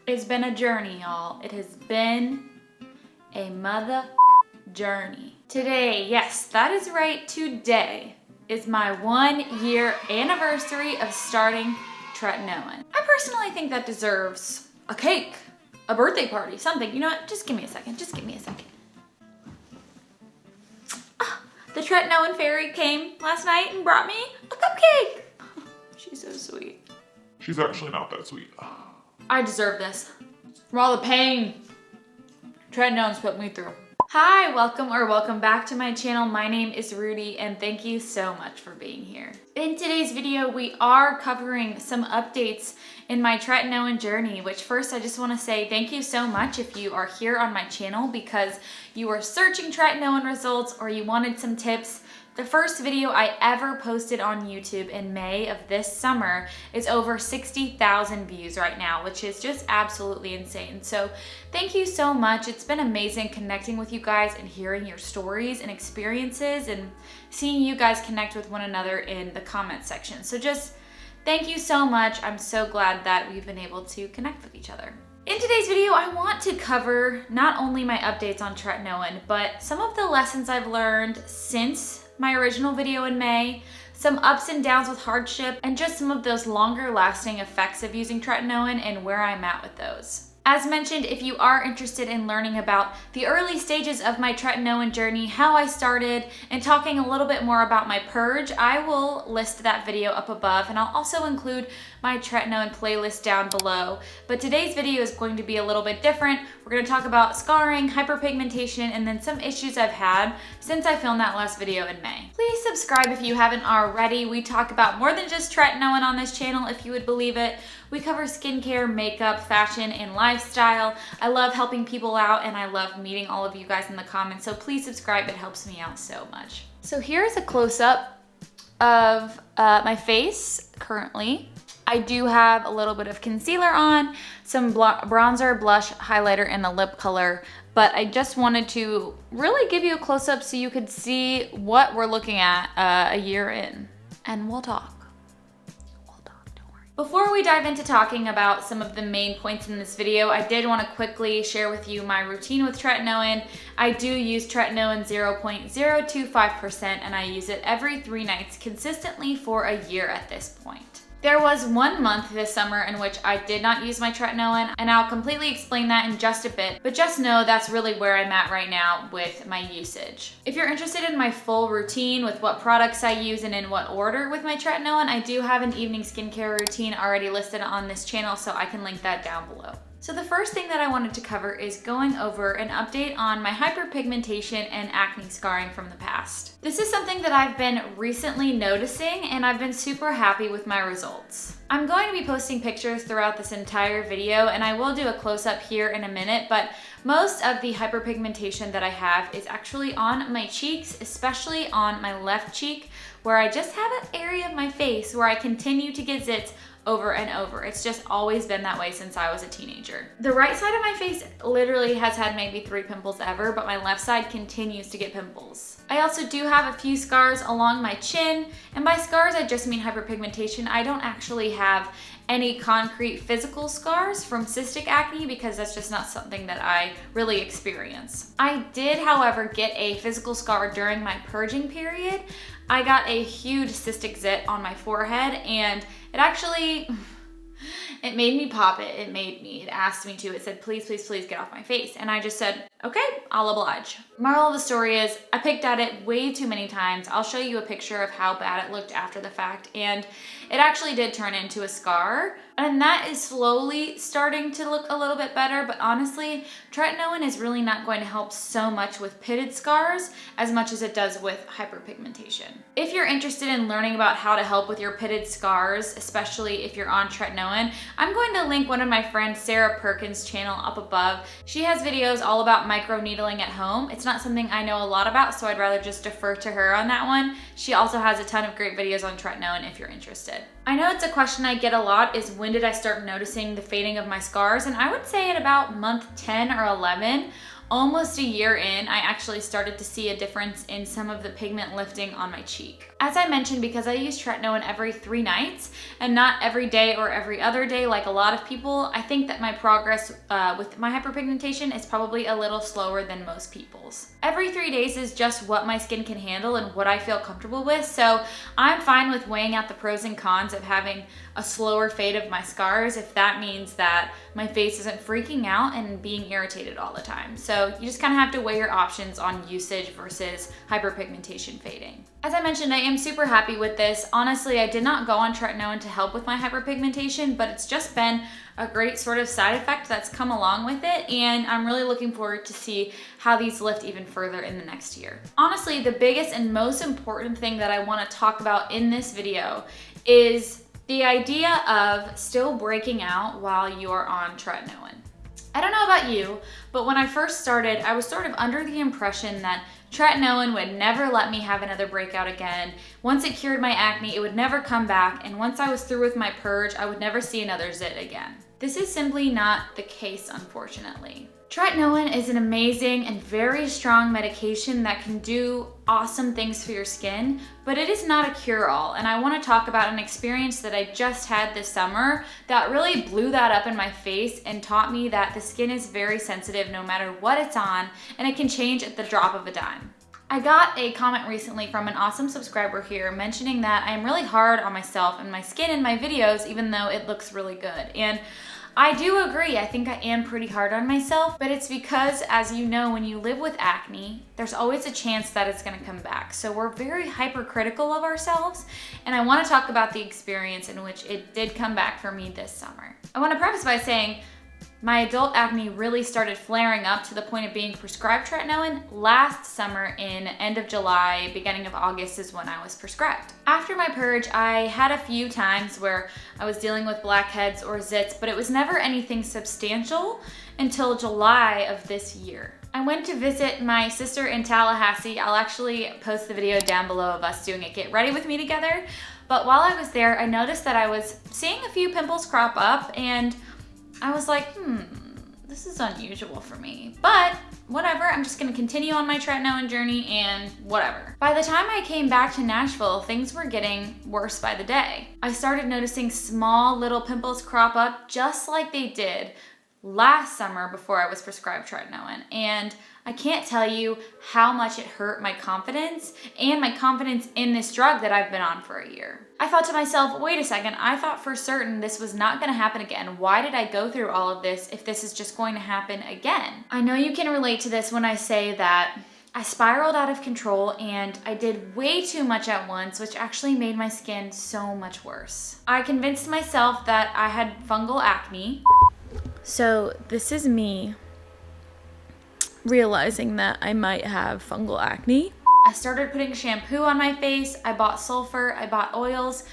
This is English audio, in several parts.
It's been a journey, y'all. It has been a mother journey. Today, yes, that is right, today is my 1 year anniversary of starting Tretinoin. I personally think that deserves a cake, a birthday party, something. You know what? Just give me a second. Just give me a second. The Tretinoin fairy came last night and brought me a cupcake. She's so sweet. She's actually not that sweet. I deserve this. For all the pain Tretinoin's put me through. Hi, welcome back to my channel. My name is Rudi and thank you so much for being here. In today's video, we are covering some updates in my Tretinoin journey, which first I just want to say thank you so much if you are here on my channel because you are searching Tretinoin results or you wanted some tips. The first video I ever posted on YouTube in May of this summer is over 60,000 views right now, which is just absolutely insane. So thank you so much. It's been amazing connecting with you guys and hearing your stories and experiences and seeing you guys connect with one another in the comment section. So just thank you so much. I'm so glad that we've been able to connect with each other. In today's video, I want to cover not only my updates on Tretinoin, but some of the lessons I've learned since my original video in May, some ups and downs with hardship, and just some of those longer lasting effects of using Tretinoin and where I'm at with those. As mentioned, if you are interested in learning about the early stages of my Tretinoin journey, how I started, and talking a little bit more about my purge, I will list that video up above, and I'll also include my Tretinoin playlist down below. But today's video is going to be a little bit different. We're going to talk about scarring, hyperpigmentation, and then some issues I've had since I filmed that last video in May. Please subscribe if you haven't already. We talk about more than just Tretinoin on this channel, if you would believe it. We cover skincare, makeup, fashion, and lifestyle. I love helping people out and I love meeting all of you guys in the comments, so please subscribe. It helps me out so much. So here's a close-up of my face currently. I do have a little bit of concealer on, some bronzer, blush, highlighter, and a lip color, but I just wanted to really give you a close-up so you could see what we're looking at a year in, and we'll talk. Before we dive into talking about some of the main points in this video, I did want to quickly share with you my routine with Tretinoin. I do use Tretinoin 0.025% and I use it every 3 nights consistently for a year at this point. There was 1 month this summer in which I did not use my Tretinoin, and I'll completely explain that in just a bit, but just know that's really where I'm at right now with my usage. If you're interested in my full routine with what products I use and in what order with my Tretinoin, I do have an evening skincare routine already listed on this channel, so I can link that down below. So the first thing that I wanted to cover is going over an update on my hyperpigmentation and acne scarring from the past. This is something that I've been recently noticing and I've been super happy with my results. I'm going to be posting pictures throughout this entire video and I will do a close-up here in a minute, but most of the hyperpigmentation that I have is actually on my cheeks, especially on my left cheek, where I just have an area of my face where I continue to get zits over and over. It's just always been that way since I was a teenager. The right side of my face literally has had maybe 3 pimples ever, but my left side continues to get pimples. I also do have a few scars along my chin, and by scars I just mean hyperpigmentation. I don't actually have any concrete physical scars from cystic acne because that's just not something that I really experience. I did, however, get a physical scar during my purging period. I got a huge cystic zit on my forehead and it made me pop it. It asked me to. It said, please, please, please get off my face. And I just said, okay, I'll oblige. Moral of the story is I picked at it way too many times. I'll show you a picture of how bad it looked after the fact. And it actually did turn into a scar. And that is slowly starting to look a little bit better. But honestly, Tretinoin is really not going to help so much with pitted scars as much as it does with hyperpigmentation. If you're interested in learning about how to help with your pitted scars, especially if you're on Tretinoin, I'm going to link one of my friends Sarah Perkins' channel up above. She has videos all about microneedling at home. It's not something I know a lot about, so I'd rather just defer to her on that one. She also has a ton of great videos on Tretinoin if you're interested. I know it's a question I get a lot is when did I start noticing the fading of my scars? And I would say at about month 10 or 11, almost a year in, I actually started to see a difference in some of the pigment lifting on my cheek. As I mentioned, because I use tretinoin every 3 nights and not every day or every other day like a lot of people, I think that my progress with my hyperpigmentation is probably a little slower than most people's. Every 3 days is just what my skin can handle and what I feel comfortable with, so I'm fine with weighing out the pros and cons of having a slower fade of my scars if that means that my face isn't freaking out and being irritated all the time. So you just kind of have to weigh your options on usage versus hyperpigmentation fading. As I mentioned, I am super happy with this. Honestly, I did not go on tretinoin to help with my hyperpigmentation, but it's just been a great sort of side effect that's come along with it, and I'm really looking forward to see how these lift even further in the next year. Honestly, the biggest and most important thing that I want to talk about in this video is the idea of still breaking out while you're on tretinoin. I don't know about you, but when I first started, I was sort of under the impression that tretinoin would never let me have another breakout again. Once it cured my acne, it would never come back, and once I was through with my purge, I would never see another zit again. This is simply not the case, unfortunately. Tretinoin is an amazing and very strong medication that can do awesome things for your skin, but it is not a cure-all, and I want to talk about an experience that I just had this summer that really blew that up in my face and taught me that the skin is very sensitive no matter what it's on, and it can change at the drop of a dime. I got a comment recently from an awesome subscriber here mentioning that I'm really hard on myself and my skin in my videos even though it looks really good. And I do agree, I think I am pretty hard on myself, but it's because, as you know, when you live with acne, there's always a chance that it's gonna come back. So we're very hypercritical of ourselves, and I wanna talk about the experience in which it did come back for me this summer. I wanna preface by saying, my adult acne really started flaring up to the point of being prescribed tretinoin last summer in end of July, beginning of August is when I was prescribed. After my purge, I had a few times where I was dealing with blackheads or zits, but it was never anything substantial until July of this year. I went to visit my sister in Tallahassee. I'll actually post the video down below of us doing a get ready with me together. But while I was there, I noticed that I was seeing a few pimples crop up, and I was like, this is unusual for me, but whatever, I'm just gonna continue on my tretinoin journey and whatever. By the time I came back to Nashville, things were getting worse by the day. I started noticing small little pimples crop up just like they did last summer before I was prescribed tretinoin, and I can't tell you how much it hurt my confidence and my confidence in this drug that I've been on for a year. I thought to myself, wait a second, I thought for certain this was not gonna happen again. Why did I go through all of this if this is just going to happen again? I know you can relate to this when I say that I spiraled out of control and I did way too much at once, which actually made my skin so much worse. I convinced myself that I had fungal acne. So this is me realizing that I might have fungal acne. I started putting shampoo on my face, I bought sulfur, I bought oils.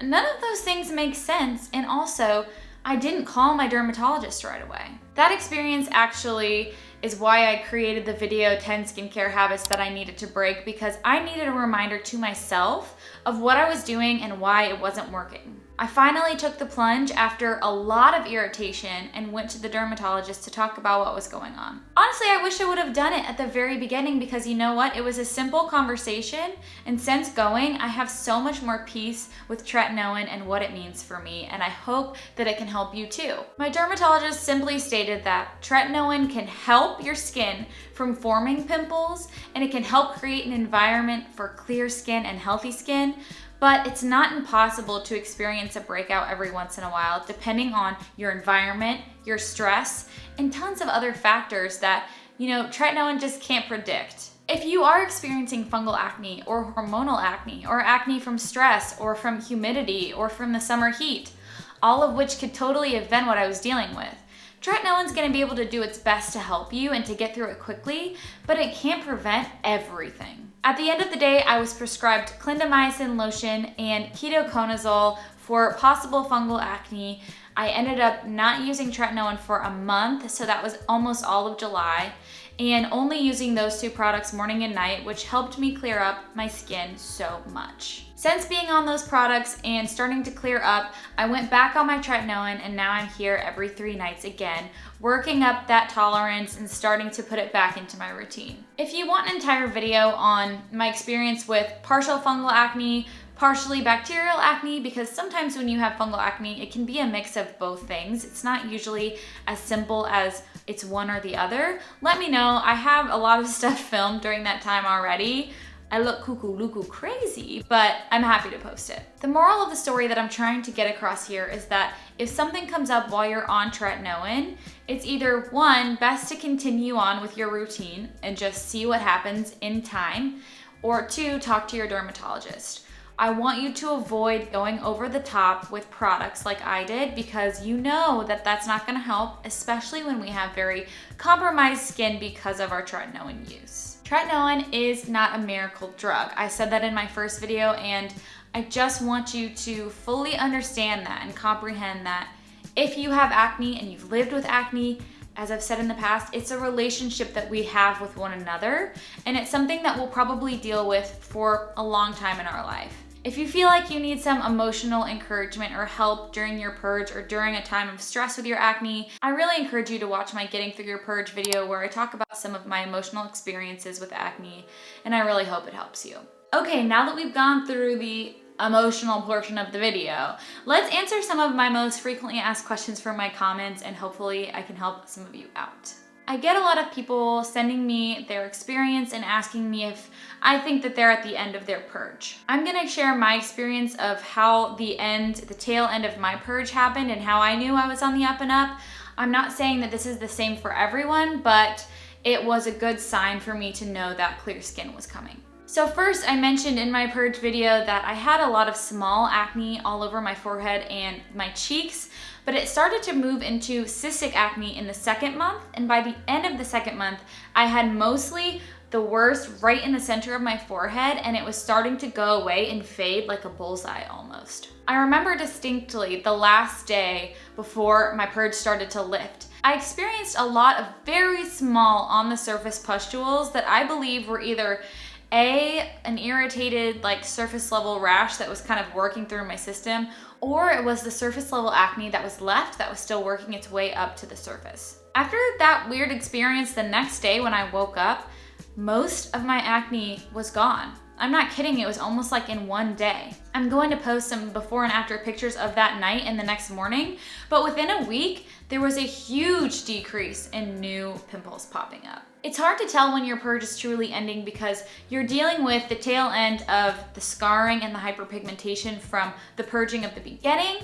None of those things make sense, and also, I didn't call my dermatologist right away. That experience actually is why I created the video 10 skincare habits that I needed to break, because I needed a reminder to myself of what I was doing and why it wasn't working. I finally took the plunge after a lot of irritation and went to the dermatologist to talk about what was going on. Honestly, I wish I would have done it at the very beginning, because you know what? It was a simple conversation, and since going, I have so much more peace with tretinoin and what it means for me, and I hope that it can help you too. My dermatologist simply stated that tretinoin can help your skin from forming pimples, and it can help create an environment for clear skin and healthy skin, but it's not impossible to experience a breakout every once in a while, depending on your environment, your stress, and tons of other factors that, tretinoin just can't predict. If you are experiencing fungal acne or hormonal acne or acne from stress or from humidity or from the summer heat, all of which could totally have been what I was dealing with, tretinoin's gonna be able to do its best to help you and to get through it quickly, but it can't prevent everything. At the end of the day, I was prescribed clindamycin lotion and ketoconazole for possible fungal acne. I ended up not using tretinoin for a month, so that was almost all of July. and only using those two products morning and night, which helped me clear up my skin so much. Since being on those products and starting to clear up, I went back on my tretinoin, and now I'm here every 3 nights again, working up that tolerance and starting to put it back into my routine. If you want an entire video on my experience with partial fungal acne, partially bacterial acne, because sometimes when you have fungal acne, it can be a mix of both things. It's not usually as simple as it's one or the other. Let me know. I have a lot of stuff filmed during that time already. I look cuckoo crazy, but I'm happy to post it. The moral of the story that I'm trying to get across here is that if something comes up while you're on tretinoin, it's either 1, best to continue on with your routine and just see what happens in time, or 2, talk to your dermatologist. I want you to avoid going over the top with products like I did, because you know that that's not gonna help, especially when we have very compromised skin because of our tretinoin use. Tretinoin is not a miracle drug. I said that in my first video, and I just want you to fully understand that and comprehend that if you have acne and you've lived with acne, as I've said in the past, it's a relationship that we have with one another, and it's something that we'll probably deal with for a long time in our life. If you feel like you need some emotional encouragement or help during your purge or during a time of stress with your acne, I really encourage you to watch my Getting Through Your Purge video, where I talk about some of my emotional experiences with acne, and I really hope it helps you. Okay, now that we've gone through the emotional portion of the video, let's answer some of my most frequently asked questions from my comments, and hopefully I can help some of you out. I get a lot of people sending me their experience and asking me if I think that they're at the end of their purge. I'm gonna share my experience of how the tail end of my purge happened and how I knew I was on the up and up. I'm not saying that this is the same for everyone, but it was a good sign for me to know that clear skin was coming. So first, I mentioned in my purge video that I had a lot of small acne all over my forehead and my cheeks, but it started to move into cystic acne in the 2nd month, and by the end of the 2nd month, I had mostly the worst right in the center of my forehead, and it was starting to go away and fade like a bullseye almost. I remember distinctly the last day before my purge started to lift. I experienced a lot of very small on the surface pustules that I believe were either an irritated like surface level rash that was kind of working through my system, or it was the surface level acne that was left that was still working its way up to the surface. After that weird experience, the next day when I woke up, most of my acne was gone. I'm not kidding, it was almost like in one day. I'm going to post some before and after pictures of that night and the next morning, but within a week, there was a huge decrease in new pimples popping up. It's hard to tell when your purge is truly ending because you're dealing with the tail end of the scarring and the hyperpigmentation from the purging of the beginning,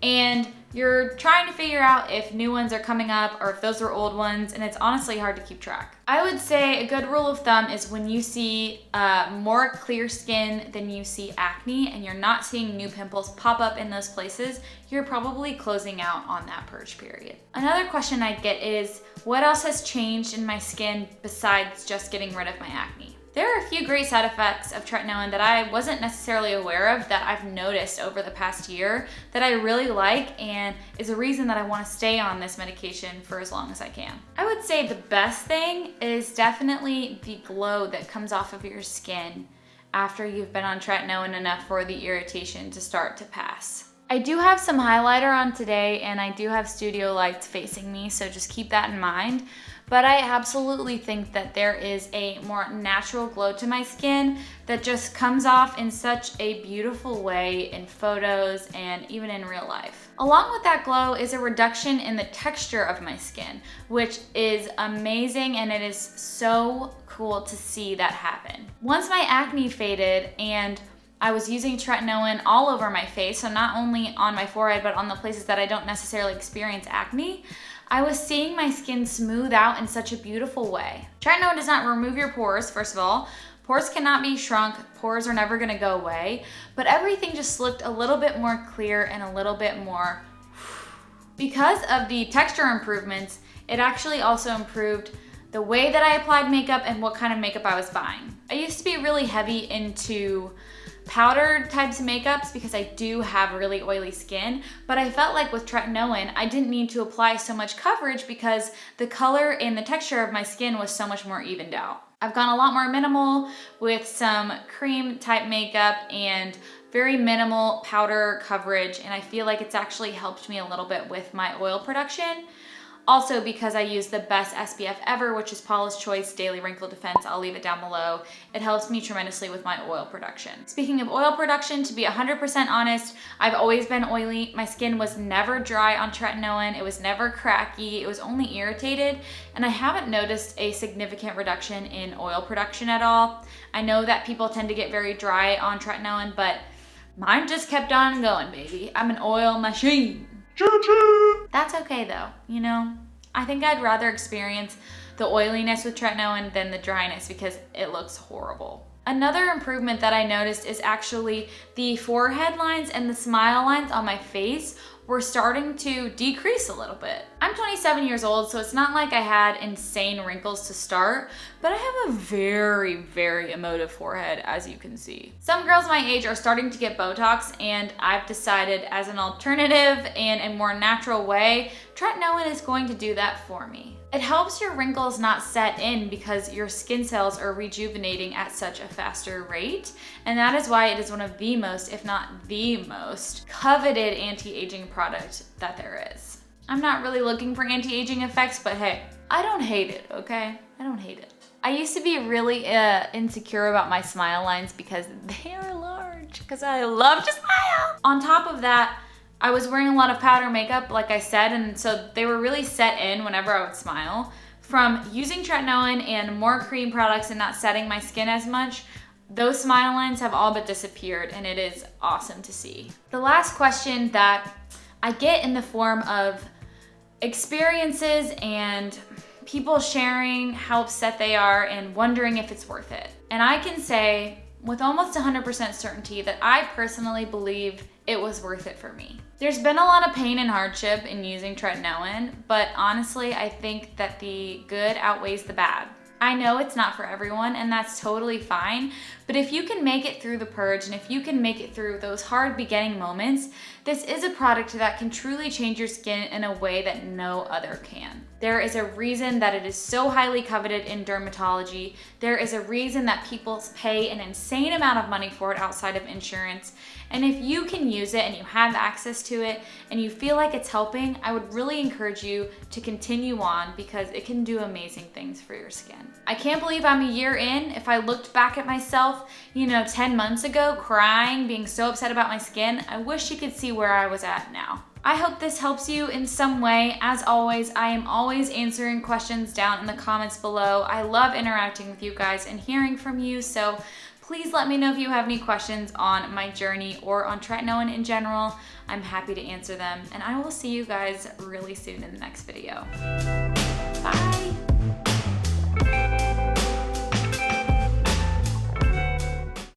and you're trying to figure out if new ones are coming up or if those are old ones, and it's honestly hard to keep track. I would say a good rule of thumb is when you see more clear skin than you see acne and you're not seeing new pimples pop up in those places, you're probably closing out on that purge period. Another question I get is, what else has changed in my skin besides just getting rid of my acne? There are a few great side effects of tretinoin that I wasn't necessarily aware of that I've noticed over the past year that I really like, and is a reason that I want to stay on this medication for as long as I can. I would say the best thing is definitely the glow that comes off of your skin after you've been on tretinoin enough for the irritation to start to pass. I do have some highlighter on today, and I do have studio lights facing me, so just keep that in mind. But I absolutely think that there is a more natural glow to my skin that just comes off in such a beautiful way in photos and even in real life. Along with that glow is a reduction in the texture of my skin, which is amazing, and it is so cool to see that happen. Once my acne faded and I was using tretinoin all over my face, so not only on my forehead, but on the places that I don't necessarily experience acne, I was seeing my skin smooth out in such a beautiful way. Tretinoin does not remove your pores, first of all. Pores cannot be shrunk, pores are never gonna go away, but everything just looked a little bit more clear and a little bit more. Because of the texture improvements, it actually also improved the way that I applied makeup and what kind of makeup I was buying. I used to be really heavy into powdered types of makeups because I do have really oily skin, but I felt like with Tretinoin, I didn't need to apply so much coverage because the color and the texture of my skin was so much more evened out. I've gone a lot more minimal with some cream type makeup and very minimal powder coverage, and I feel like it's actually helped me a little bit with my oil production. Also because I use the best SPF ever, which is Paula's Choice Daily Wrinkle Defense. I'll leave it down below. It helps me tremendously with my oil production. Speaking of oil production, to be 100% honest, I've always been oily. My skin was never dry on Tretinoin. It was never cracky. It was only irritated, and I haven't noticed a significant reduction in oil production at all. I know that people tend to get very dry on Tretinoin, but mine just kept on going, baby. I'm an oil machine. Choo-choo! That's okay though, you know? I think I'd rather experience the oiliness with Tretinoin than the dryness because it looks horrible. Another improvement that I noticed is actually the forehead lines and the smile lines on my face were starting to decrease a little bit. I'm 27 years old, so it's not like I had insane wrinkles to start, but I have a very, very emotive forehead, as you can see. Some girls my age are starting to get Botox, and I've decided as an alternative and a more natural way, Tretinoin is going to do that for me. It helps your wrinkles not set in because your skin cells are rejuvenating at such a faster rate, and that is why it is one of the most, if not the most, coveted anti-aging product that there is. I'm not really looking for anti-aging effects, but hey, I don't hate it, okay? I don't hate it. I used to be really insecure about my smile lines because they are large, because I love to smile. On top of that, I was wearing a lot of powder makeup, like I said, and so they were really set in whenever I would smile. From using Tretinoin and more cream products and not setting my skin as much, those smile lines have all but disappeared, and it is awesome to see. The last question that I get in the form of experiences and people sharing how upset they are and wondering if it's worth it. And I can say with almost 100% certainty that I personally believe it was worth it for me. There's been a lot of pain and hardship in using Tretinoin, but honestly, I think that the good outweighs the bad. I know it's not for everyone, and that's totally fine, but if you can make it through the purge and if you can make it through those hard beginning moments, this is a product that can truly change your skin in a way that no other can. There is a reason that it is so highly coveted in dermatology. There is a reason that people pay an insane amount of money for it outside of insurance. And if you can use it and you have access to it and you feel like it's helping, I would really encourage you to continue on because it can do amazing things for your skin. I can't believe I'm a year in. If I looked back at myself, 10 months ago, crying, being so upset about my skin, I wish you could see where I was at now. I hope this helps you in some way. As always, I am always answering questions down in the comments below. I love interacting with you guys and hearing from you, so please let me know if you have any questions on my journey or on Tretinoin in general. I'm happy to answer them, and I will see you guys really soon in the next video. Bye!